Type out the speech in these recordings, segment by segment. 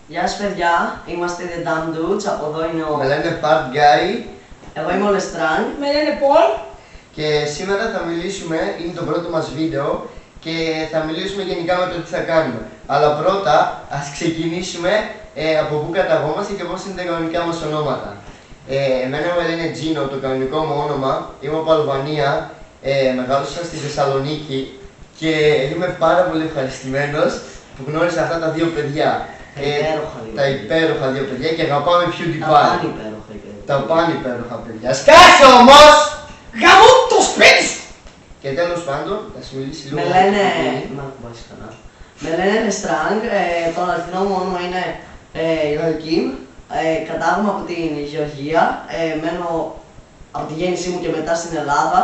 Γεια σας παιδιά, είμαστε The Dumb Dudes, από εδώ είναι ο... Με λένε Part Guy. Εγώ είμαι ο Lestrange. Με λένε Paul. Και σήμερα θα μιλήσουμε, είναι το πρώτο μας βίντεο και θα μιλήσουμε γενικά με το τι θα κάνουμε. Αλλά πρώτα ας ξεκινήσουμε από πού καταγόμαστε και πώς είναι τα κανονικά μας ονόματα. Εμένα με λένε Gino, το κανονικό μου όνομα, είμαι από Αλβανία, μεγάλωσα στη Θεσσαλονίκη και είμαι πάρα πολύ ευχαριστημένος που γνώρισα αυτά τα δύο παιδιά. Τα υπέροχα δύο παιδιά και αγαπάμε PewDiePie. Τα πάνε υπέροχα παιδιά. Τα πάνε υπέροχα παιδιά. Σκάσε όμως! Γαμώ το σπίτι σου! Και τέλος πάντων, θα σου μιλήσει λίγο. Με λένε... Μ' ακουμπάς καλά. Με λένε Lestrange, το αληθινό μου όνομα είναι Joachim. Κατάγομαι από την Γεωργία. Μένω από τη γέννησή μου και μετά στην Ελλάδα,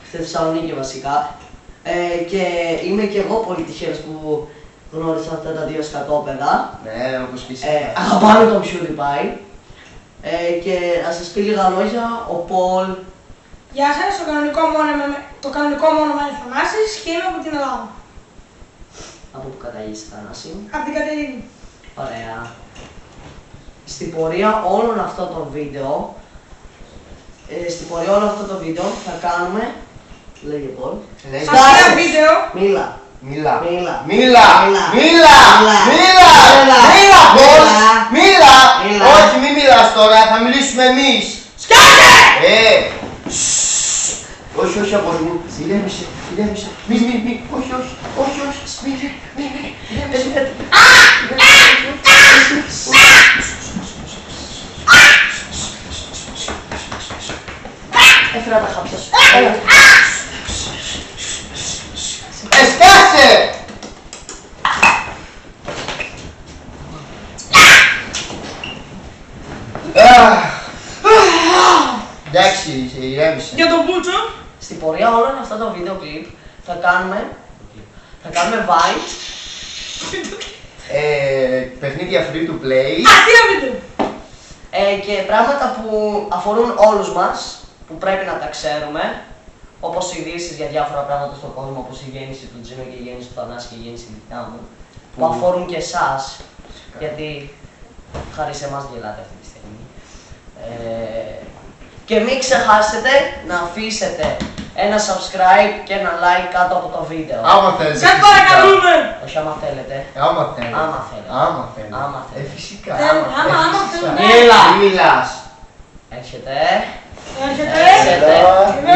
στη Θεσσαλονίκη βασικά. Και είμαι και εγώ πολύ τυχερός που γνώρισα αυτά τα δύο σκατόπεδα. Ναι, όπως πεις. Αγαπάμε τον PewDiePie. Και να σας πει λίγα λόγια, ο Paul. Γεια σας, το κανονικό μου όνομα είναι Θανάσης και είμαι από την Ελλάδα. Από που καταγείς Θανάση. Από την Κατερίνη. Ωραία. Στην πορεία όλων αυτών των βίντεο, θα κάνουμε... Λέγε Paul. Σε αυτό το βίντεο Μίλα. Μίλα. Μίλα. Μίλα. Μίλα. Μίλα. Μίλα. Μίλα. Μίλα. Πώς. Μίλα. Μίλα. Όχι, μην μιλάς τώρα, θα μιλήσουμε εμείς. σκάσε! Όχι, όχι, αγόρι μου. Ηρέμησε, ηρέμησε. Μη, όχι, όχι, όχι, όχι. Μη, ηρέμησε. Έφερα τα χάπια σου. Σκάσε! Εντάξει, ηρέμησε. Για τον Μπούτσο. Στην πορεία όλων αυτών των βίντεο κλιπ θα κάνουμε vines, Παιχνίδια free to play. Αστεία βίντεο. και πράγματα που αφορούν όλους μας, που πρέπει να τα ξέρουμε, όπως ειδήσεις για διάφορα πράγματα στον κόσμο, όπως η γέννηση του Τζίνο και η γέννηση του Θανάση και η γέννηση δικιά μου, που αφορούν και εσάς, γιατί χάρη σε εμάς γελάτε αυτή τη στιγμή. Και μην ξεχάσετε να αφήσετε ένα subscribe και ένα like κάτω από το βίντεο. Άμα θέλετε. Σας παρακαλούμε. Όχι άμα θέλετε. Άμα θέλετε. Άμα θέλετε. Άμα θέλετε. Άμα θέλετε. Φυσικά. Άμα θέλουμε. Μίλα. Μη μιλάς. Έρχεται. Έρχεται. Έρχεται. Εδώ. Είμαι